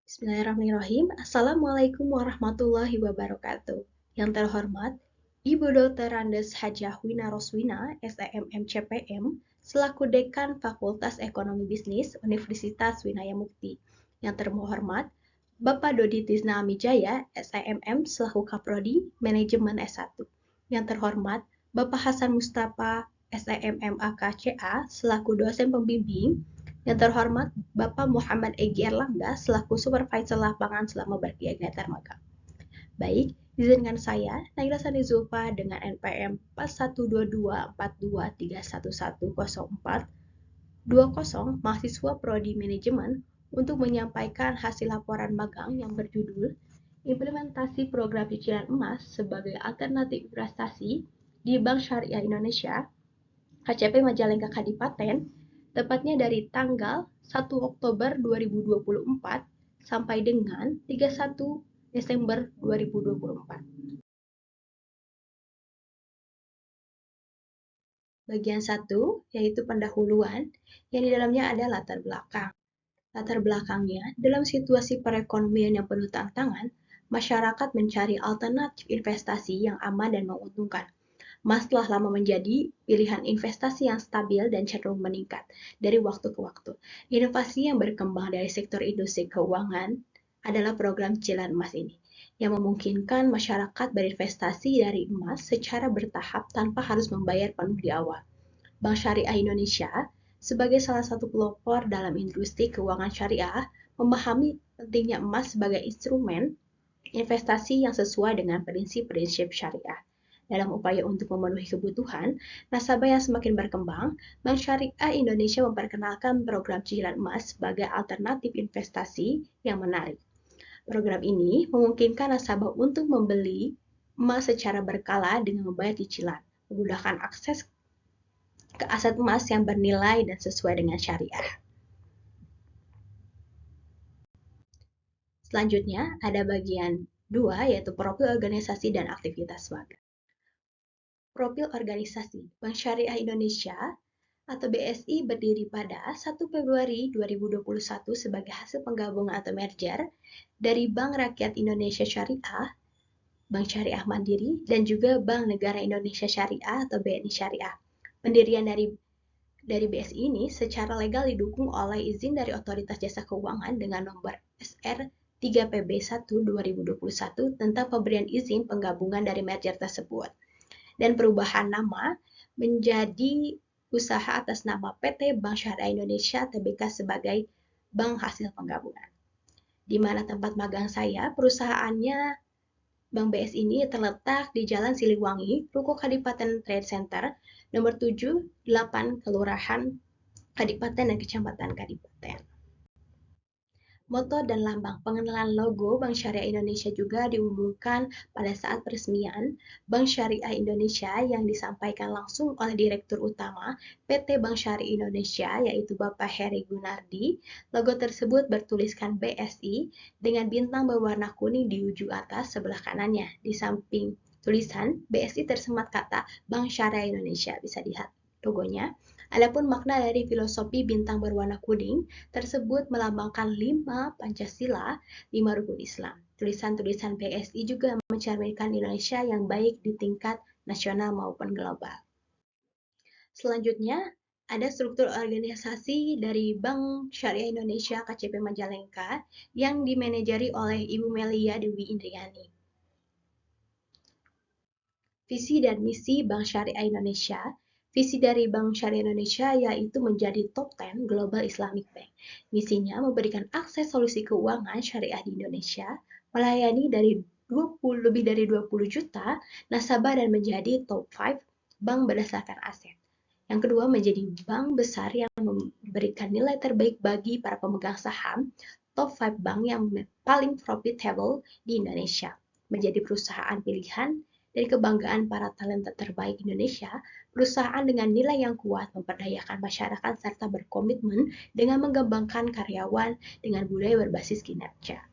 Bismillahirrahmanirrahim. Assalamualaikum warahmatullahi wabarakatuh. Yang terhormat, Ibu Dr. Randes Hajah Wina Roswina, SEMM CPM, selaku Dekan Fakultas Ekonomi Bisnis Universitas Winaya Mukti. Yang terhormat, Bapak Dodi Tisna Amijaya, SEMM selaku Kaprodi Manajemen S1. Yang terhormat, Bapak Hasan Mustafa, SEMM AKCA selaku dosen pembimbing. Yang terhormat, Bapak Muhammad Egy Erlangga selaku Supervisor Lapangan selama berkegiatan magang. Baik, izinkan saya, Naila Sani Zulfa dengan NPM 41224231110420 mahasiswa Prodi Manajemen untuk menyampaikan hasil laporan magang yang berjudul Implementasi Program Cicilan Emas sebagai Alternatif Investasi di Bank Syariah Indonesia, KCP Majalengka Kadipaten, tepatnya dari tanggal 1 Oktober 2024 sampai dengan 31 Desember 2024. Bagian 1, yaitu pendahuluan, yang di dalamnya ada latar belakang. Latar belakangnya, dalam situasi perekonomian yang penuh tantangan, masyarakat mencari alternatif investasi yang aman dan menguntungkan. Emas telah lama menjadi pilihan investasi yang stabil dan cenderung meningkat dari waktu ke waktu. Inovasi yang berkembang dari sektor industri keuangan adalah program cicilan emas ini, yang memungkinkan masyarakat berinvestasi dari emas secara bertahap tanpa harus membayar penuh di awal. Bank Syariah Indonesia, sebagai salah satu pelopor dalam industri keuangan syariah, memahami pentingnya emas sebagai instrumen investasi yang sesuai dengan prinsip-prinsip syariah. Dalam upaya untuk memenuhi kebutuhan nasabah yang semakin berkembang, Bank Syariah Indonesia memperkenalkan program cicilan emas sebagai alternatif investasi yang menarik. Program ini memungkinkan nasabah untuk membeli emas secara berkala dengan membayar cicilan, memudahkan akses ke aset emas yang bernilai dan sesuai dengan syariah. Selanjutnya, ada bagian 2, yaitu profil organisasi dan aktivitas magang. Profil organisasi Bank Syariah Indonesia atau BSI berdiri pada 1 Februari 2021 sebagai hasil penggabungan atau merger dari Bank Rakyat Indonesia Syariah, Bank Syariah Mandiri, dan juga Bank Negara Indonesia Syariah atau BNI Syariah. Pendirian dari BSI ini secara legal didukung oleh izin dari Otoritas Jasa Keuangan dengan nomor SR 3PB1 2021 tentang pemberian izin penggabungan dari merger tersebut. Dan perubahan nama menjadi usaha atas nama PT Bank Syariah Indonesia Tbk sebagai bank hasil penggabungan. Di mana tempat magang saya, perusahaannya Bank BS ini terletak di Jalan Siliwangi, Ruko Kadipaten Trade Center, nomor 7, 8, Kelurahan Kadipaten dan Kecamatan Kadipaten. Moto dan lambang pengenalan logo Bank Syariah Indonesia juga diumumkan pada saat peresmian Bank Syariah Indonesia yang disampaikan langsung oleh Direktur Utama PT Bank Syariah Indonesia yaitu Bapak Heri Gunardi. Logo tersebut bertuliskan BSI dengan bintang berwarna kuning di ujung atas sebelah kanannya. Di samping tulisan BSI tersemat kata Bank Syariah Indonesia, bisa dilihat logonya. Adapun makna dari filosofi bintang berwarna kuning tersebut melambangkan 5 Pancasila, 5 rukun Islam. Tulisan-tulisan BSI juga mencerminkan Indonesia yang baik di tingkat nasional maupun global. Selanjutnya, ada struktur organisasi dari Bank Syariah Indonesia KCP Majalengka yang dimanajeri oleh Ibu Melia Dewi Indriani. Visi dan misi Bank Syariah Indonesia. Visi dari Bank Syariah Indonesia yaitu menjadi top 10 Global Islamic Bank. Misinya memberikan akses solusi keuangan syariah di Indonesia, melayani lebih dari 20 juta nasabah dan menjadi top 5 bank berdasarkan aset. Yang kedua, menjadi bank besar yang memberikan nilai terbaik bagi para pemegang saham, top 5 bank yang paling profitable di Indonesia. Menjadi perusahaan pilihan dari kebanggaan para talenta terbaik Indonesia, perusahaan dengan nilai yang kuat memperdayakan masyarakat serta berkomitmen dengan mengembangkan karyawan dengan budaya berbasis kinerja.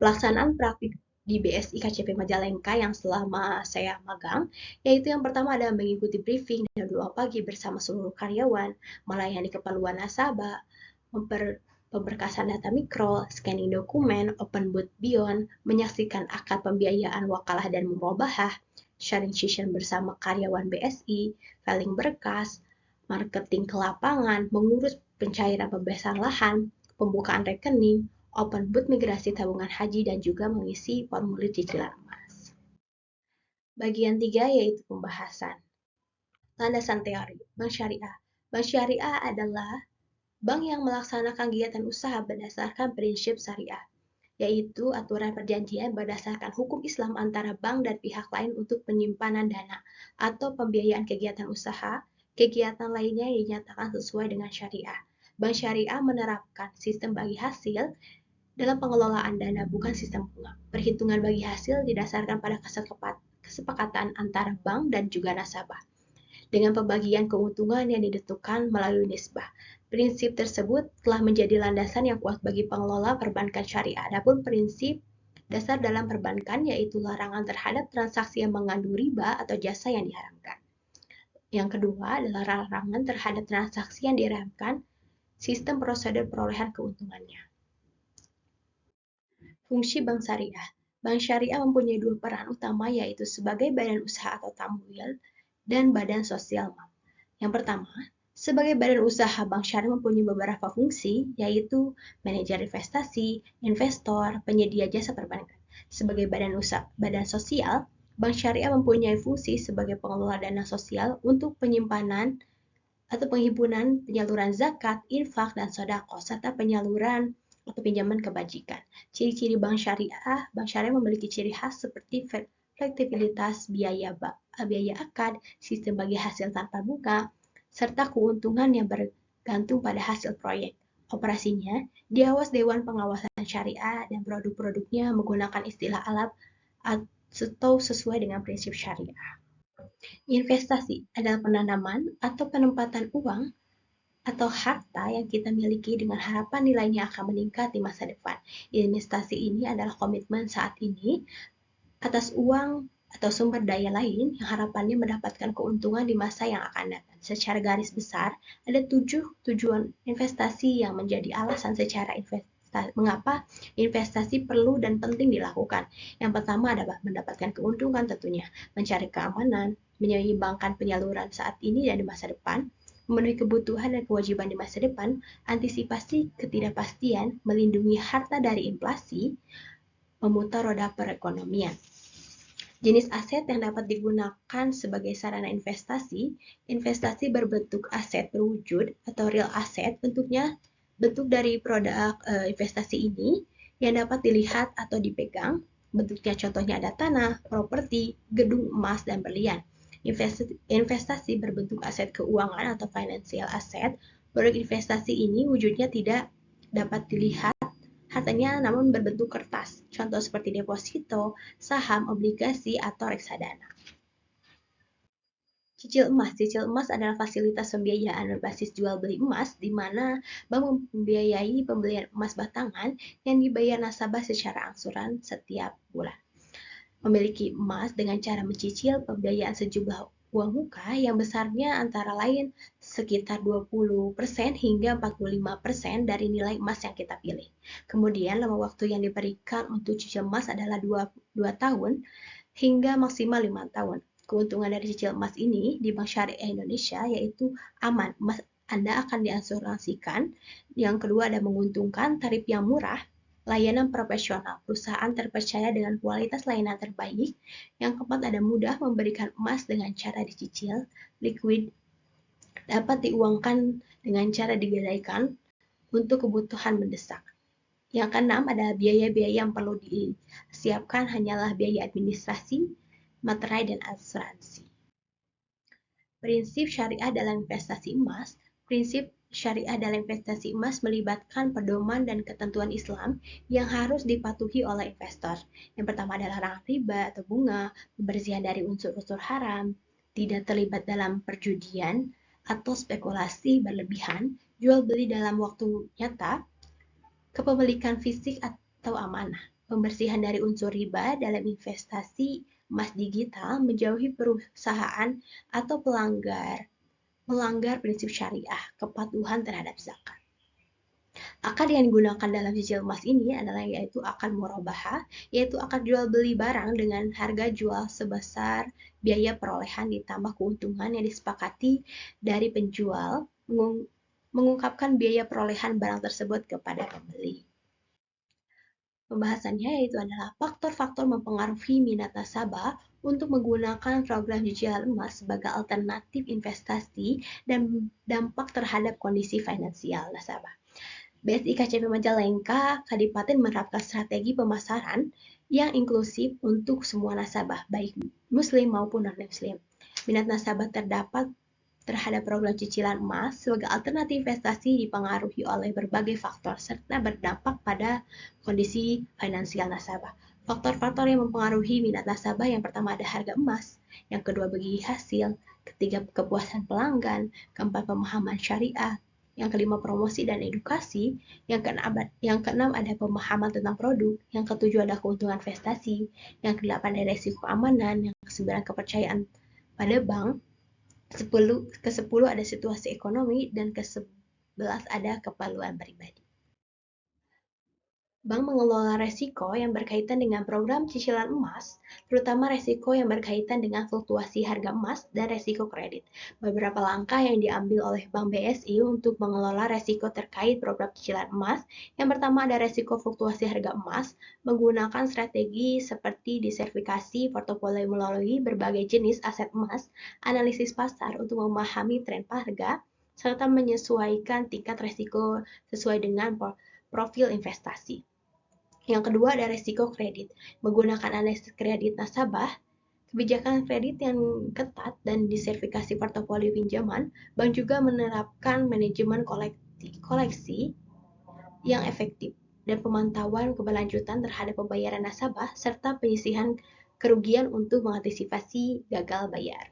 Pelaksanaan praktik di BSI KCP Majalengka yang selama saya magang, yaitu yang pertama adalah mengikuti briefing jam 2 pagi bersama seluruh karyawan, melayani keperluan nasabah, Pemberkasan data mikro, scanning dokumen, open book beyond, menyaksikan akad pembiayaan wakalah dan murabahah, sharing session bersama karyawan BSI, filing berkas, marketing ke lapangan, mengurus pencairan pembebasan lahan, pembukaan rekening, open book migrasi tabungan haji, dan juga mengisi formulir cicilan emas. Bagian 3 yaitu pembahasan. Landasan teori, Bank Syariah. Bank Syariah adalah bank yang melaksanakan kegiatan usaha berdasarkan prinsip syariah, yaitu aturan perjanjian berdasarkan hukum Islam antara bank dan pihak lain untuk penyimpanan dana atau pembiayaan kegiatan usaha, kegiatan lainnya yang dinyatakan sesuai dengan syariah. Bank Syariah menerapkan sistem bagi hasil dalam pengelolaan dana, bukan sistem bunga. Perhitungan bagi hasil didasarkan pada kesepakatan antara bank dan juga nasabah, dengan pembagian keuntungan yang ditentukan melalui nisbah. Prinsip tersebut telah menjadi landasan yang kuat bagi pengelola perbankan syariah. Adapun prinsip dasar dalam perbankan yaitu larangan terhadap transaksi yang mengandung riba atau jasa yang diharamkan. Yang kedua adalah larangan terhadap transaksi yang diharamkan, sistem prosedur perolehan keuntungannya. Fungsi Bank Syariah. Bank Syariah mempunyai dua peran utama, yaitu sebagai badan usaha atau tamwil dan badan sosial. Yang pertama, sebagai badan usaha, Bank Syariah mempunyai beberapa fungsi, yaitu manajer investasi, investor, penyedia jasa perbankan. Sebagai badan sosial, Bank Syariah mempunyai fungsi sebagai pengelola dana sosial untuk penyimpanan atau penghimpunan, penyaluran zakat, infak, dan sedekah, serta penyaluran atau pinjaman kebajikan. Ciri-ciri Bank Syariah memiliki ciri khas seperti fleksibilitas biaya akad, sistem bagi hasil tanpa bunga, serta keuntungan yang bergantung pada hasil proyek. Operasinya diawas Dewan Pengawasan Syariah dan produk-produknya menggunakan istilah Arab atau sesuai dengan prinsip syariah. Investasi adalah penanaman atau penempatan uang atau harta yang kita miliki dengan harapan nilainya akan meningkat di masa depan. Investasi ini adalah komitmen saat ini atas uang atau sumber daya lain yang harapannya mendapatkan keuntungan di masa yang akan datang. Secara garis besar, ada 7 tujuan investasi yang menjadi alasan secara mengapa investasi perlu dan penting dilakukan. Yang pertama adalah mendapatkan keuntungan tentunya, mencari keamanan, menyeimbangkan penyaluran saat ini dan di masa depan, memenuhi kebutuhan dan kewajiban di masa depan, antisipasi ketidakpastian, melindungi harta dari inflasi, memutar roda perekonomian. Jenis aset yang dapat digunakan sebagai sarana investasi, investasi berbentuk aset berwujud atau real asset, bentuk dari produk investasi ini yang dapat dilihat atau dipegang. Bentuknya contohnya ada tanah, properti, gedung emas, dan berlian. Investasi berbentuk aset keuangan atau financial asset. Produk investasi ini wujudnya tidak dapat dilihat hartanya namun berbentuk kertas, contoh seperti deposito, saham, obligasi, atau reksadana. Cicil emas. Cicil emas adalah fasilitas pembiayaan berbasis jual beli emas, di mana bank membiayai pembelian emas batangan yang dibayar nasabah secara angsuran setiap bulan. Memiliki emas dengan cara mencicil pembiayaan sejumlah uang muka yang besarnya antara lain sekitar 20% hingga 45% dari nilai emas yang kita pilih. Kemudian lama waktu yang diberikan untuk cicil emas adalah 2 tahun hingga maksimal 5 tahun. Keuntungan dari cicil emas ini di Bank Syariah Indonesia yaitu aman, emas Anda akan diasuransikan. Yang kedua ada menguntungkan, tarif yang murah, layanan profesional, perusahaan terpercaya dengan kualitas layanan terbaik. Yang keempat ada mudah memberikan emas dengan cara dicicil, liquid, dapat diuangkan dengan cara digadaikan untuk kebutuhan mendesak. Yang keenam ada biaya-biaya yang perlu disiapkan hanyalah biaya administrasi, materai, dan asuransi. Prinsip syariah dalam investasi emas. Prinsip syariah dalam investasi emas melibatkan pedoman dan ketentuan Islam yang harus dipatuhi oleh investor. Yang pertama adalah larangan riba atau bunga, pembersihan dari unsur-unsur haram, tidak terlibat dalam perjudian atau spekulasi berlebihan, jual beli dalam waktu nyata, kepemilikan fisik atau amanah, pembersihan dari unsur riba dalam investasi emas digital, menjauhi perusahaan atau melanggar prinsip syariah, kepatuhan terhadap zakat. Akad yang digunakan dalam cicil emas ini adalah yaitu akad murabahah, yaitu akad jual beli barang dengan harga jual sebesar biaya perolehan ditambah keuntungan yang disepakati dari penjual mengungkapkan biaya perolehan barang tersebut kepada pembeli. Pembahasannya yaitu adalah faktor-faktor mempengaruhi minat nasabah untuk menggunakan program cicilan emas sebagai alternatif investasi dan dampak terhadap kondisi finansial nasabah. BSI KCP Majalengka Kadipaten menerapkan strategi pemasaran yang inklusif untuk semua nasabah, baik muslim maupun non-muslim. Minat nasabah terdapat terhadap program cicilan emas sebagai alternatif investasi dipengaruhi oleh berbagai faktor serta berdampak pada kondisi finansial nasabah. Faktor-faktor yang mempengaruhi minat nasabah yang pertama ada harga emas, yang kedua bagi hasil, ketiga kepuasan pelanggan, keempat pemahaman syariah, yang kelima promosi dan edukasi, yang keenam ada pemahaman tentang produk, yang ketujuh ada keuntungan investasi, yang kedelapan ada risiko keamanan, yang kesembilan kepercayaan pada bank, ke-10 ada situasi ekonomi, dan ke-11 ada keperluan pribadi. Bank mengelola resiko yang berkaitan dengan program cicilan emas, terutama resiko yang berkaitan dengan fluktuasi harga emas dan resiko kredit. Beberapa langkah yang diambil oleh Bank BSI untuk mengelola resiko terkait program cicilan emas. Yang pertama ada resiko fluktuasi harga emas, menggunakan strategi seperti diversifikasi portofolio melalui berbagai jenis aset emas, analisis pasar untuk memahami tren harga, serta menyesuaikan tingkat resiko sesuai dengan profil investasi. Yang kedua ada risiko kredit. Menggunakan analisis kredit nasabah, kebijakan kredit yang ketat dan diversifikasi portofolio pinjaman, bank juga menerapkan manajemen koleksi yang efektif dan pemantauan keberlanjutan terhadap pembayaran nasabah serta penyisihan kerugian untuk mengantisipasi gagal bayar.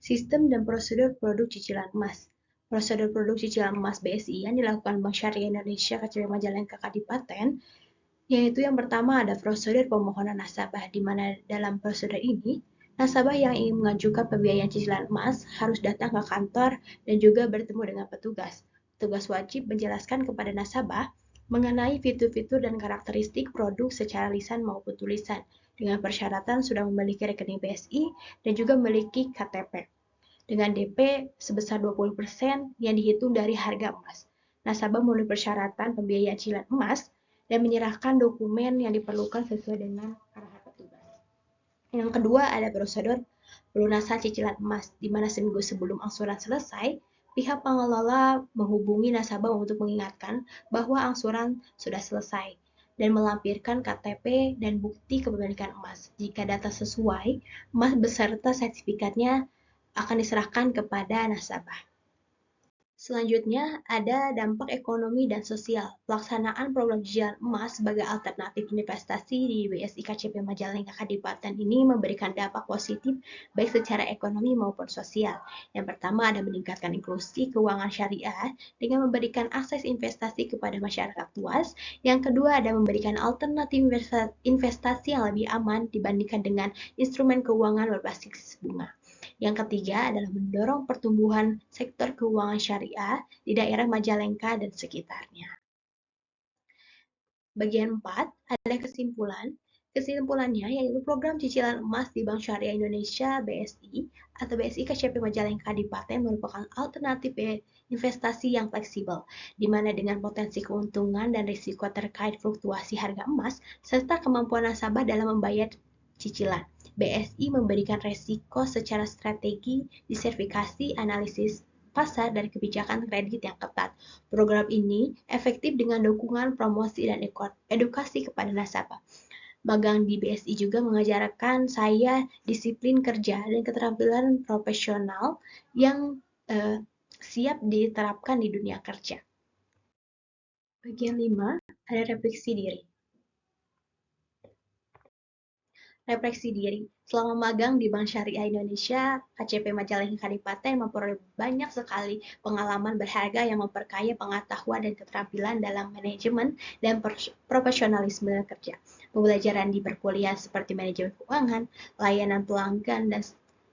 Sistem dan prosedur produk cicilan emas. Prosedur produk cicilan emas BSI yang dilakukan Bank Syariah Indonesia KCP Majalengka Kadipaten, yaitu yang pertama ada prosedur pemohonan nasabah, di mana dalam prosedur ini, nasabah yang ingin mengajukan pembiayaan cicilan emas harus datang ke kantor dan juga bertemu dengan petugas. Petugas wajib menjelaskan kepada nasabah mengenai fitur-fitur dan karakteristik produk secara lisan maupun tulisan, dengan persyaratan sudah memiliki rekening BSI dan juga memiliki KTP. Dengan DP sebesar 20% yang dihitung dari harga emas. Nasabah memenuhi persyaratan pembiayaan cicilan emas dan menyerahkan dokumen yang diperlukan sesuai dengan arahan petugas. Yang kedua ada prosedur pelunasan cicilan emas, di mana seminggu sebelum angsuran selesai, pihak pengelola menghubungi nasabah untuk mengingatkan bahwa angsuran sudah selesai dan melampirkan KTP dan bukti kepemilikan emas. Jika data sesuai, emas beserta sertifikatnya akan diserahkan kepada nasabah. Selanjutnya, ada dampak ekonomi dan sosial. Pelaksanaan program cicilan emas sebagai alternatif investasi di BSI KCP Majalengka Kadipaten ini memberikan dampak positif baik secara ekonomi maupun sosial. Yang pertama ada meningkatkan inklusi keuangan syariah dengan memberikan akses investasi kepada masyarakat luas. Yang kedua ada memberikan alternatif investasi yang lebih aman dibandingkan dengan instrumen keuangan berbasis bunga. Yang ketiga adalah mendorong pertumbuhan sektor keuangan syariah di daerah Majalengka dan sekitarnya. Bagian 4 ada kesimpulan. Kesimpulannya yaitu program cicilan emas di Bank Syariah Indonesia BSI atau BSI KCP Majalengka Kadipaten merupakan alternatif investasi yang fleksibel, di mana dengan potensi keuntungan dan risiko terkait fluktuasi harga emas serta kemampuan nasabah dalam membayar cicilan. BSI memberikan resiko secara strategi, diversifikasi, analisis pasar, dan kebijakan kredit yang ketat. Program ini efektif dengan dukungan promosi dan edukasi kepada nasabah. Magang di BSI juga mengajarkan saya disiplin kerja dan keterampilan profesional yang siap diterapkan di dunia kerja. Bagian 5 ada refleksi diri. Refleksi diri. Selama magang di Bank Syariah Indonesia, KCP Majalengka Kadipaten memperoleh banyak sekali pengalaman berharga yang memperkaya pengetahuan dan keterampilan dalam manajemen dan profesionalisme kerja. Pembelajaran di perkuliahan seperti manajemen keuangan, layanan pelanggan, dan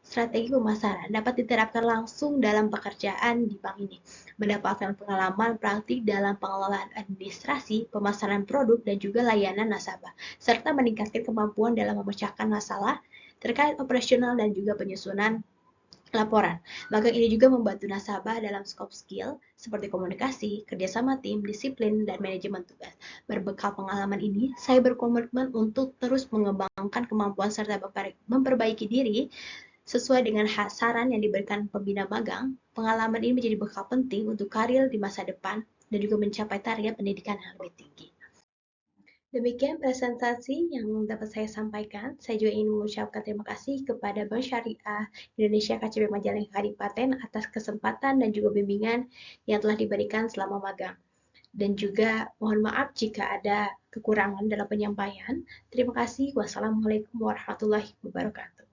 Strategi pemasaran dapat diterapkan langsung dalam pekerjaan di bank ini, mendapatkan pengalaman praktik dalam pengelolaan administrasi, pemasaran produk, dan juga layanan nasabah, serta meningkatkan kemampuan dalam memecahkan masalah terkait operasional dan juga penyusunan laporan. Magang ini juga membantu nasabah dalam skop skill seperti komunikasi, kerjasama tim, disiplin, dan manajemen tugas. Berbekal pengalaman ini, saya berkomitmen untuk terus mengembangkan kemampuan serta memperbaiki diri sesuai dengan saran yang diberikan pembina magang. Pengalaman ini menjadi bekal penting untuk karir di masa depan dan juga mencapai target pendidikan yang lebih tinggi. Demikian presentasi yang dapat saya sampaikan. Saya juga ingin mengucapkan terima kasih kepada Bank Syariah Indonesia KCB Majalengka Kadipaten atas kesempatan dan juga bimbingan yang telah diberikan selama magang. Dan juga mohon maaf jika ada kekurangan dalam penyampaian. Terima kasih. Wassalamualaikum warahmatullahi wabarakatuh.